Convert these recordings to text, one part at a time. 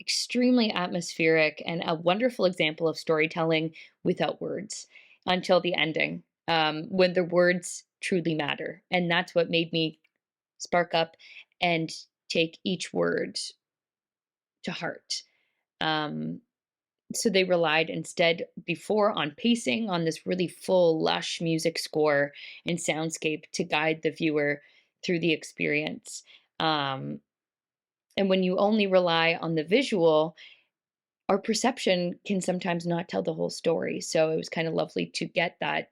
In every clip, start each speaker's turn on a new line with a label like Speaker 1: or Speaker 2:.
Speaker 1: extremely atmospheric and a wonderful example of storytelling without words until the ending, when the words truly matter. And that's what made me spark up and take each word to heart. Um, so they relied instead before on pacing, on this really full, lush music score and soundscape to guide the viewer through the experience. Um, and when you only rely on the visual, our perception can sometimes not tell the whole story. So it was kind of lovely to get that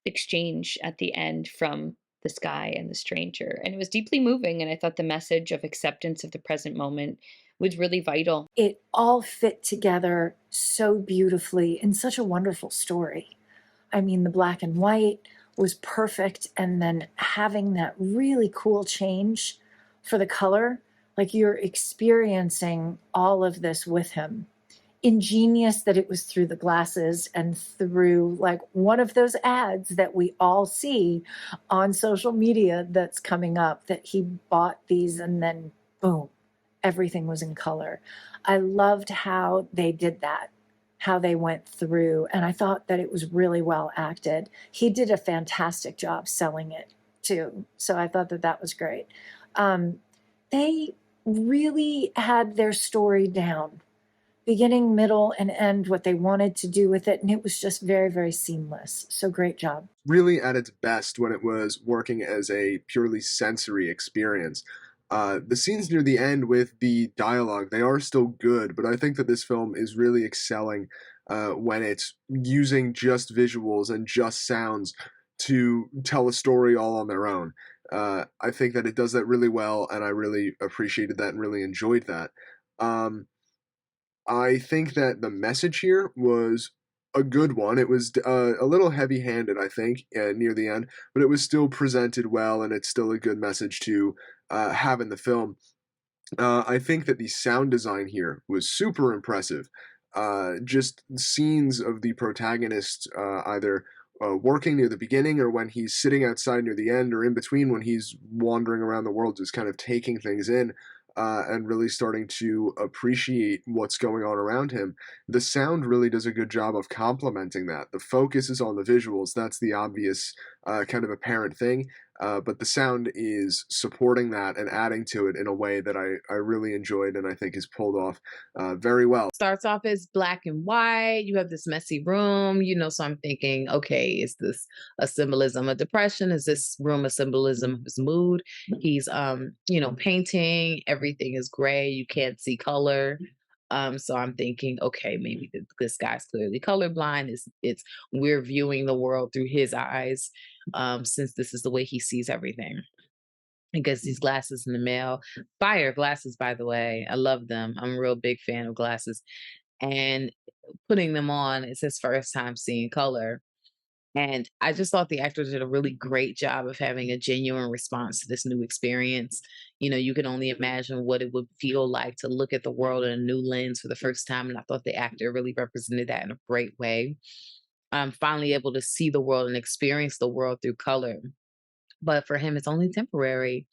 Speaker 1: exchange at the end from the sky and the stranger. And it was deeply moving. And I thought the message of acceptance of the present moment was really vital.
Speaker 2: It all fit together so beautifully in such a wonderful story. I mean, the black and white was perfect, and then having that really cool change for the color, like you're experiencing all of this with him. Ingenious that it was through the glasses and through like one of those ads that we all see on social media that's coming up, that he bought these and then boom, everything was in color. I loved how they did that, how they went through, and I thought that it was really well acted. He did a fantastic job selling it too, so I thought that that was great. Um, they really had their story down, beginning, middle, and end, what they wanted to do with it, and it was just very, very seamless. So great job.
Speaker 3: Really at its best when it was working as a purely sensory experience. The scenes near the end with the dialogue, they are still good, but I think that this film is really excelling when it's using just visuals and just sounds to tell a story all on their own. I think that it does that really well, and I really appreciated that and really enjoyed that. Um, I think that the message here was a good one. It was a little heavy-handed, I think, near the end, but it was still presented well, and it's still a good message to have in the film. I think that the sound design here was super impressive. Just scenes of the protagonist either working near the beginning or when he's sitting outside near the end or in between when he's wandering around the world, just kind of taking things in. And really starting to appreciate what's going on around him. The sound really does a good job of complementing that. The focus is on the visuals. That's the obvious, kind of apparent thing. But the sound is supporting that and adding to it in a way that I really enjoyed and I think is pulled off very well.
Speaker 4: Starts off as black and white. You have this messy room, so I'm thinking, okay, is this a symbolism of depression? Is this room a symbolism of his mood? He's painting, everything is gray, you can't see color. So I'm thinking, okay, maybe this guy's clearly colorblind. It's we're viewing the world through his eyes, since this is the way he sees everything. He gets these glasses in the mail. Fire glasses, by the way. I love them. I'm a real big fan of glasses. And putting them on, it's his first time seeing color. And I just thought the actor did a really great job of having a genuine response to this new experience. You can only imagine what it would feel like to look at the world in a new lens for the first time. And I thought the actor really represented that in a great way. I'm finally able to see the world and experience the world through color. But for him, it's only temporary.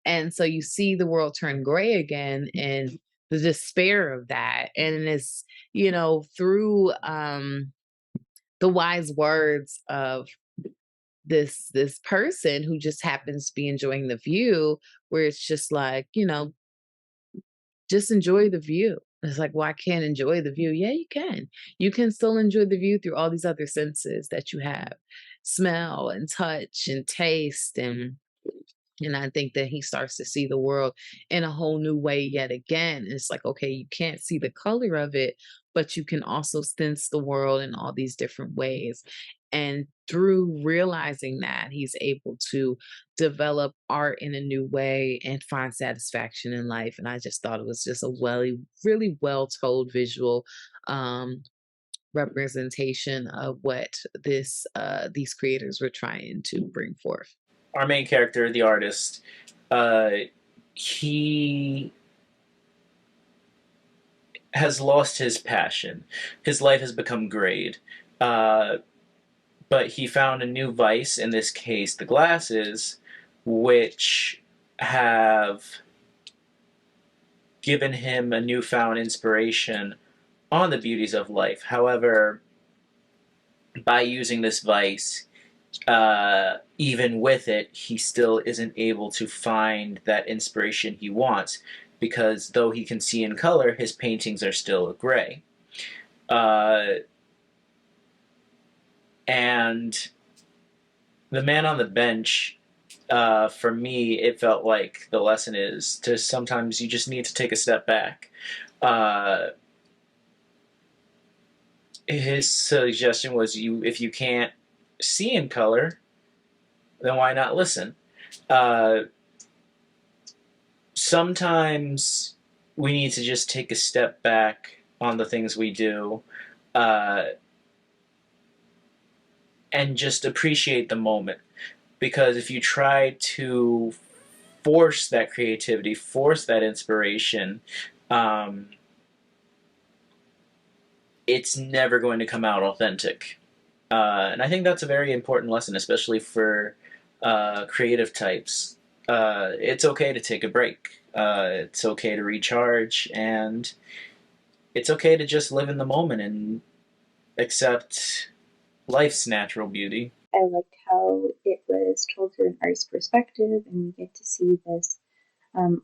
Speaker 4: And so you see the world turn gray again and the despair of that. And it's, through the wise words of this person who just happens to be enjoying the view, where it's just like, just enjoy the view. It's like, well, I can't enjoy the view. Yeah, you can. You can still enjoy the view through all these other senses that you have: smell and touch and taste. And I think that he starts to see the world in a whole new way yet again. It's like, okay, you can't see the color of it, but you can also sense the world in all these different ways. And through realizing that, he's able to develop art in a new way and find satisfaction in life. And I just thought it was just a really well told visual um, representation of what these creators were trying to bring forth.
Speaker 5: Our main character, the artist, he has lost his passion. His life has become grayed. But he found a new vice, in this case the glasses, which have given him a newfound inspiration on the beauties of life. However, by using this vice, even with it, he still isn't able to find that inspiration he wants, because though he can see in color, his paintings are still gray. Uh, and the man on the bench, for me, it felt like the lesson is to sometimes you just need to take a step back. Uh, his suggestion was, if you can't see in color, then why not listen? Uh, Sometimes we need to just take a step back on the things we do, uh, and just appreciate the moment. Because if you try to force that creativity, force that inspiration, um, it's never going to come out authentic. And I think that's a very important lesson, especially for creative types. It's okay to take a break. It's okay to recharge, and it's okay to just live in the moment and accept life's natural beauty.
Speaker 6: I liked how it was told through an artist's perspective, and we get to see this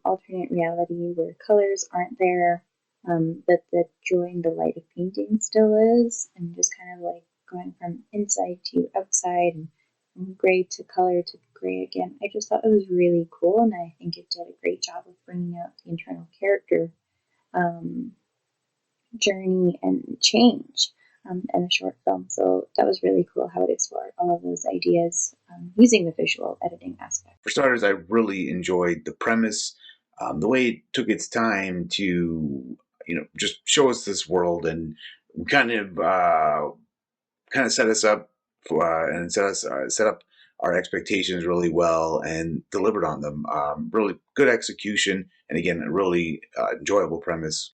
Speaker 6: alternate reality where colors aren't there, but the joy and delight of painting still is, and just kind of like going from inside to outside and from gray to color to gray again. I just thought it was really cool, and I think it did a great job of bringing out the internal character um, journey and change in a short film. So that was really cool how it explored all of those ideas using the visual editing aspect.
Speaker 7: For starters, I really enjoyed the premise, the way it took its time to, just show us this world and kind of set us up for, and set up our expectations really well and delivered on them. Really good execution, and again, a really enjoyable premise.